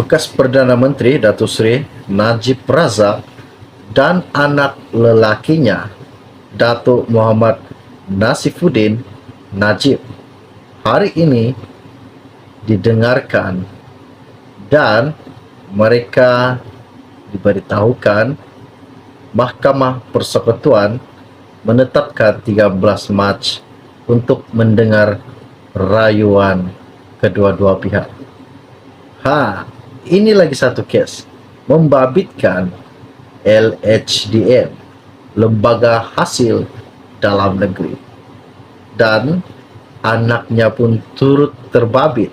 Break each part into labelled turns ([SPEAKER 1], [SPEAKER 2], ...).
[SPEAKER 1] bekas Perdana Menteri Datuk Seri Najib Razak dan anak lelakinya Datuk Muhammad Nasifuddin Najib hari ini didengarkan dan mereka diberitahukan Mahkamah Persekutuan menetapkan 13 Mac untuk mendengar rayuan kedua-dua pihak. Ini lagi satu kes membabitkan LHDN, Lembaga Hasil Dalam Negeri, dan anaknya pun turut terbabit.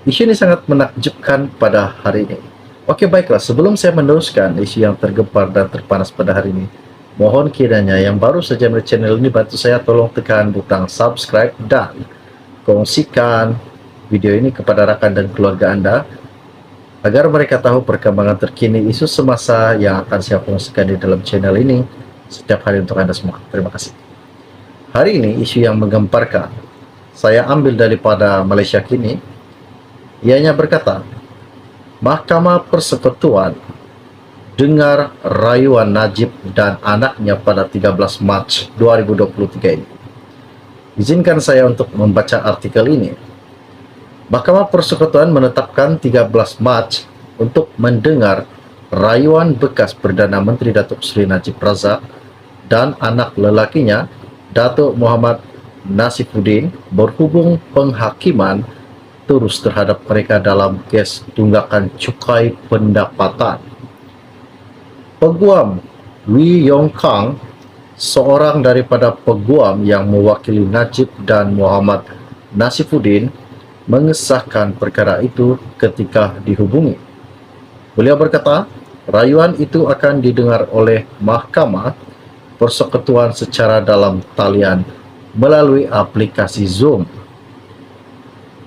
[SPEAKER 1] Isu ini sangat menakjubkan pada hari ini. Oke, baiklah, sebelum saya meneruskan isu yang tergempar dan terpanas pada hari ini, mohon kiranya yang baru saja melihat channel ini bantu saya tolong tekan butang subscribe dan kongsikan video ini kepada rakan dan keluarga Anda agar mereka tahu perkembangan terkini isu semasa yang akan saya kongsikan di dalam channel ini setiap hari untuk Anda semua. Terima kasih. Hari ini isu yang menggemparkan saya ambil daripada Malaysia Kini. Ianya berkata, Mahkamah Persekutuan dengar rayuan Najib dan anaknya pada 13 Mac 2023 ini. Izinkan saya untuk membaca artikel ini. Mahkamah Persekutuan menetapkan 13 Mac untuk mendengar rayuan bekas Perdana Menteri Datuk Seri Najib Razak dan anak lelakinya Datuk Muhammad Nasifuddin berhubung penghakiman terus terhadap mereka dalam kes tunggakan cukai pendapatan. Peguam Wee Yong Kang, seorang daripada peguam yang mewakili Najib dan Muhammad Nasifuddin, mengesahkan perkara itu ketika dihubungi. Beliau berkata, rayuan itu akan didengar oleh Mahkamah Persekutuan secara dalam talian melalui aplikasi Zoom.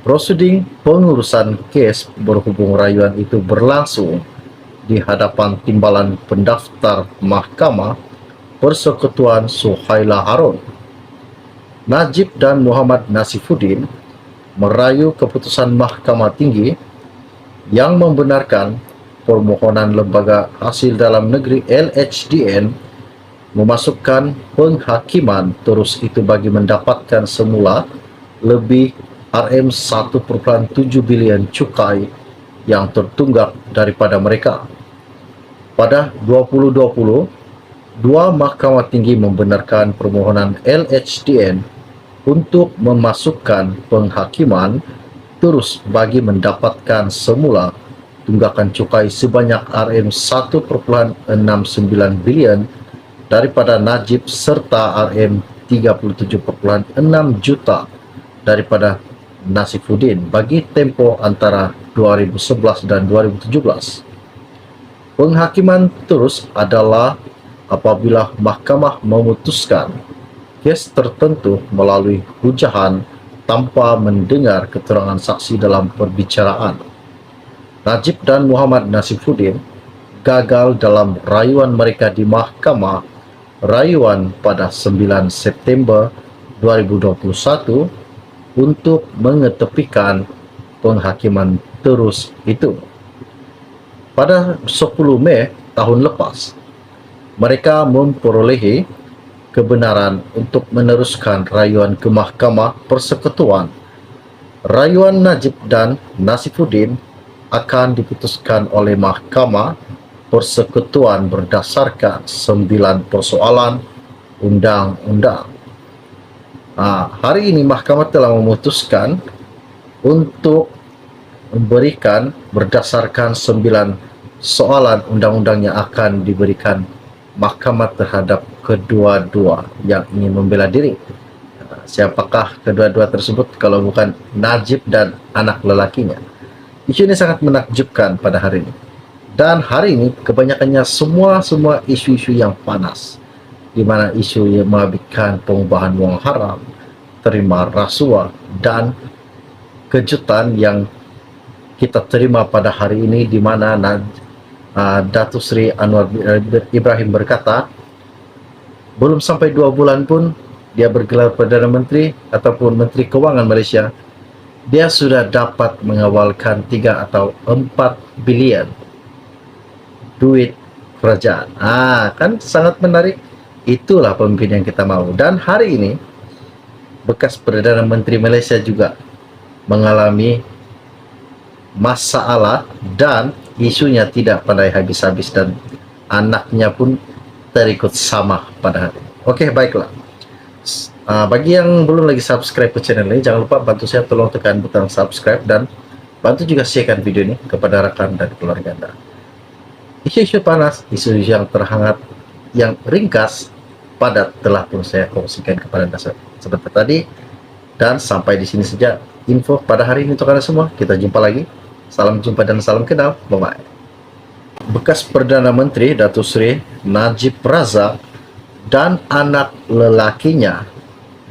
[SPEAKER 1] Proseding pengurusan kes berhubung rayuan itu berlangsung di hadapan Timbalan Pendaftar Mahkamah Persekutuan Suhaila Harun. Najib dan Muhammad Nasifuddin merayu keputusan Mahkamah Tinggi yang membenarkan permohonan Lembaga Hasil Dalam Negeri LHDN memasukkan penghakiman terus itu bagi mendapatkan semula lebih RM1.7 bilion cukai yang tertunggak daripada mereka. Pada 2020, dua Mahkamah Tinggi membenarkan permohonan LHDN untuk memasukkan penghakiman terus bagi mendapatkan semula tunggakan cukai sebanyak RM1.69 bilion daripada Najib serta RM37.6 juta daripada Nasifuddin bagi tempoh antara 2011 dan 2017. Penghakiman terus adalah apabila mahkamah memutuskan kes tertentu melalui hujahan tanpa mendengar keterangan saksi dalam perbicaraan. Najib dan Muhammad Nasifuddin gagal dalam rayuan mereka di Mahkamah Rayuan pada 9 September 2021 untuk mengetepikan penghakiman terus itu. Pada 10 Mei tahun lepas, mereka memperolehi kebenaran untuk meneruskan rayuan ke Mahkamah Persekutuan. Rayuan Najib dan Nasifuddin akan diputuskan oleh Mahkamah Persekutuan berdasarkan 9 persoalan undang-undang. Hari ini Mahkamah telah memutuskan untuk memberikan berdasarkan 9 soalan undang-undang yang akan diberikan Mahkamah terhadap kedua-dua yang ingin membela diri. Siapakah kedua-dua tersebut kalau bukan Najib dan anak lelakinya? Isu ini sangat menakjubkan pada hari ini. Dan hari ini kebanyakannya semua isu-isu yang panas, di mana isu yang menghabiskan pengubahan wang haram, terima rasuah, dan kejutan yang kita terima pada hari ini, di mana Datuk Seri Anwar Ibrahim berkata, belum sampai 2 bulan pun dia bergelar Perdana Menteri ataupun Menteri Kewangan Malaysia, dia sudah dapat mengawalkan 3 atau 4 bilion duit kerajaan. Kan sangat menarik. Itulah pemimpin yang kita mau. Dan hari ini bekas Perdana Menteri Malaysia juga mengalami masalah dan isunya tidak pandai habis-habis, dan anaknya pun terikut sama pada hari ini. Oke, baiklah. Bagi yang belum lagi subscribe ke channel ini, jangan lupa bantu saya, tolong tekan butang subscribe dan bantu juga sharekan video ini kepada rekan dan keluarga Anda. Isu-isu panas, isu-isu yang terhangat, yang ringkas, padat telah pun saya kongsikan kepada Anda seperti tadi. Dan sampai di sini saja info pada hari ini untuk Anda semua. Kita jumpa lagi. Salam jumpa dan salam kenal. Bye-bye. Bekas Perdana Menteri Datuk Seri Najib Razak dan anak lelakinya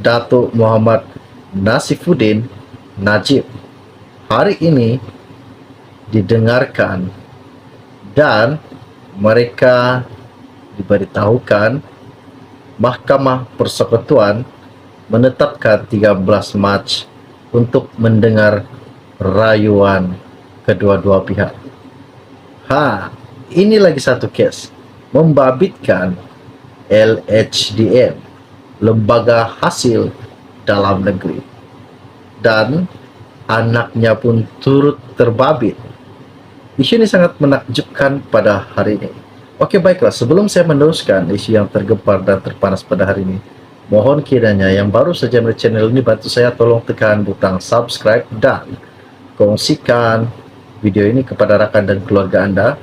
[SPEAKER 1] Datuk Muhammad Nasifuddin Najib hari ini didengarkan dan mereka diberitahukan Mahkamah Persekutuan menetapkan 13 Mac untuk mendengar rayuan kedua-dua pihak. Ini lagi satu kes membabitkan LHDN, Lembaga Hasil Dalam Negeri, dan anaknya pun turut terbabit. Isu ini sangat menakjubkan pada hari ini. Oke, baiklah, sebelum saya meneruskan isu yang tergempar dan terpanas pada hari ini, mohon kiranya yang baru saja melihat channel ini bantu saya, tolong tekan butang subscribe dan kongsikan video ini kepada rekan dan keluarga Anda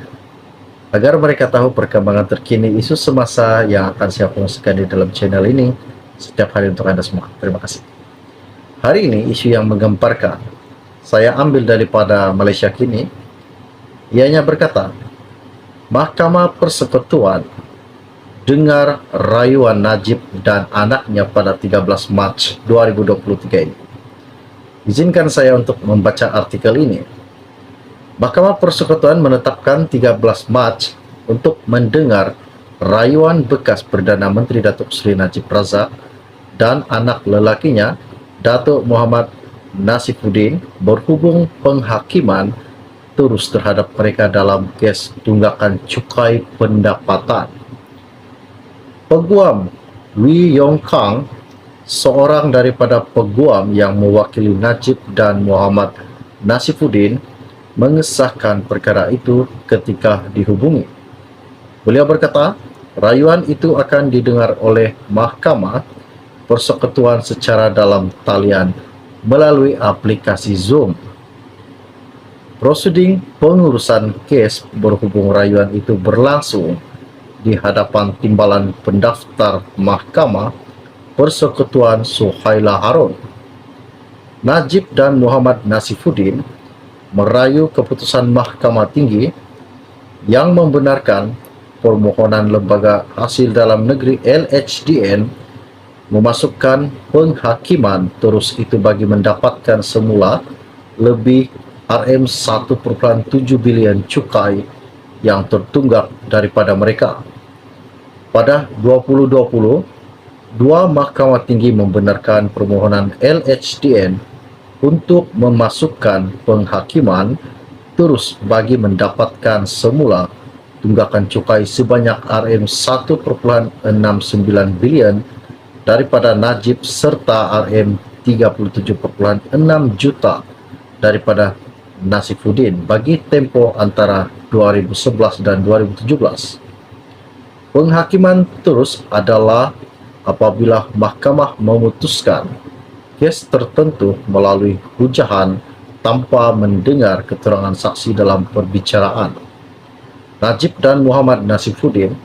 [SPEAKER 1] agar mereka tahu perkembangan terkini isu semasa yang akan saya kongsikan di dalam channel ini setiap hari untuk Anda semua. Terima kasih. Hari ini isu yang menggemparkan saya ambil daripada Malaysia Kini. Ianya berkata, Mahkamah Persekutuan dengar rayuan Najib dan anaknya pada 13 Mac 2023 ini. Izinkan saya untuk membaca artikel ini. Mahkamah Persekutuan menetapkan 13 Mac untuk mendengar rayuan bekas Perdana Menteri Datuk Seri Najib Razak dan anak lelakinya Datuk Muhammad Nasifuddin berhubung penghakiman terus terhadap mereka dalam kes tunggakan cukai pendapatan. Peguam Wee Yong Kang, seorang daripada peguam yang mewakili Najib dan Muhammad Nasifuddin, mengesahkan perkara itu ketika dihubungi. Beliau berkata, rayuan itu akan didengar oleh Mahkamah Persekutuan secara dalam talian melalui aplikasi Zoom. Proseding pengurusan kes berhubung rayuan itu berlangsung di hadapan Timbalan Pendaftar Mahkamah Persekutuan Suhaila Harun. Najib dan Muhammad Nasifuddin merayu keputusan Mahkamah Tinggi yang membenarkan permohonan Lembaga Hasil Dalam Negeri LHDN memasukkan penghakiman terus itu bagi mendapatkan semula lebih RM1.7 bilion cukai yang tertunggak daripada mereka. Pada 2020, dua Mahkamah Tinggi membenarkan permohonan LHDN untuk memasukkan penghakiman terus bagi mendapatkan semula tunggakan cukai sebanyak RM1.69 bilion daripada Najib serta RM37.6 juta daripada Nasifuddin bagi tempoh antara 2011 dan 2017. Penghakiman terus adalah apabila mahkamah memutuskan kes tertentu melalui hujahan tanpa mendengar keterangan saksi dalam perbicaraan. Najib dan Muhammad Nasifuddin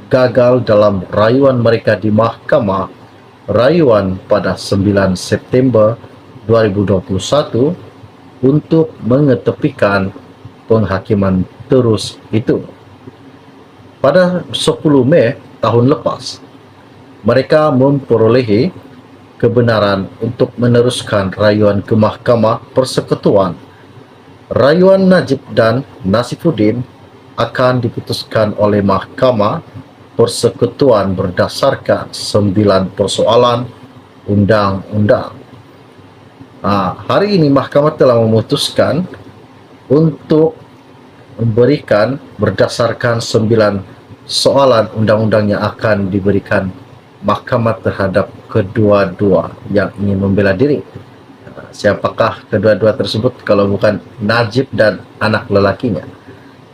[SPEAKER 1] gagal dalam rayuan mereka di Mahkamah Rayuan pada 9 September 2021 untuk mengetepikan penghakiman terus itu. Pada 10 Mei tahun lepas, mereka memperolehi kebenaran untuk meneruskan rayuan ke Mahkamah Persekutuan. Rayuan Najib dan Nasifuddin akan diputuskan oleh Mahkamah Persekutuan berdasarkan 9 persoalan undang-undang. Hari ini mahkamah telah memutuskan untuk memberikan berdasarkan 9 soalan undang-undang yang akan diberikan mahkamah terhadap kedua-dua yang ingin membela diri. Siapakah kedua-dua tersebut kalau bukan Najib dan anak lelakinya?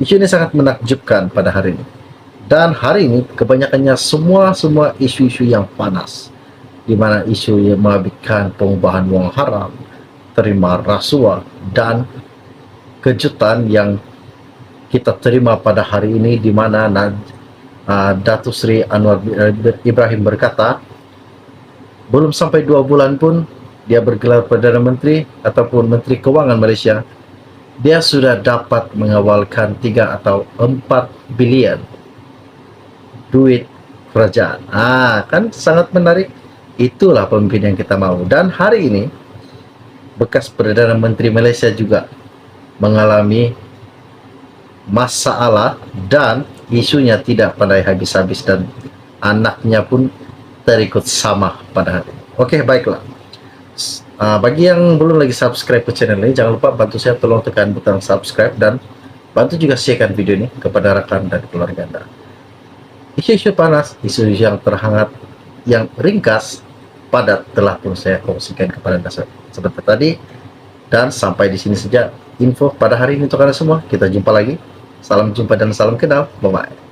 [SPEAKER 1] Isu ini sangat menakjubkan pada hari ini. Dan hari ini kebanyakannya semua isu-isu yang panas, di mana isu yang menghabiskan pengubahan wang haram, terima rasuah, dan kejutan yang kita terima pada hari ini, di mana Datuk Seri Anwar Ibrahim berkata belum sampai 2 bulan pun dia bergelar Perdana Menteri ataupun Menteri Keuangan Malaysia, dia sudah dapat mengawalkan 3 atau 4 bilion duit kerajaan. Kan sangat menarik. Itulah pemimpin yang kita mau. Dan hari ini bekas Perdana Menteri Malaysia juga mengalami masalah dan isunya tidak pandai habis-habis, dan anaknya pun terikut sama pada hari ini. Oke, baiklah. Bagi yang belum lagi subscribe ke channel ini, jangan lupa bantu saya, tolong tekan butang subscribe dan bantu juga sharekan video ini kepada rekan dan keluarga Anda. Isu-isu panas, isu-isu yang terhangat, yang ringkas, padat telah pun saya kongsikan kepada Anda seperti tadi. Dan sampai di sini saja info pada hari ini untuk Anda semua. Kita jumpa lagi. Salam jumpa dan salam kenal. Bye-bye.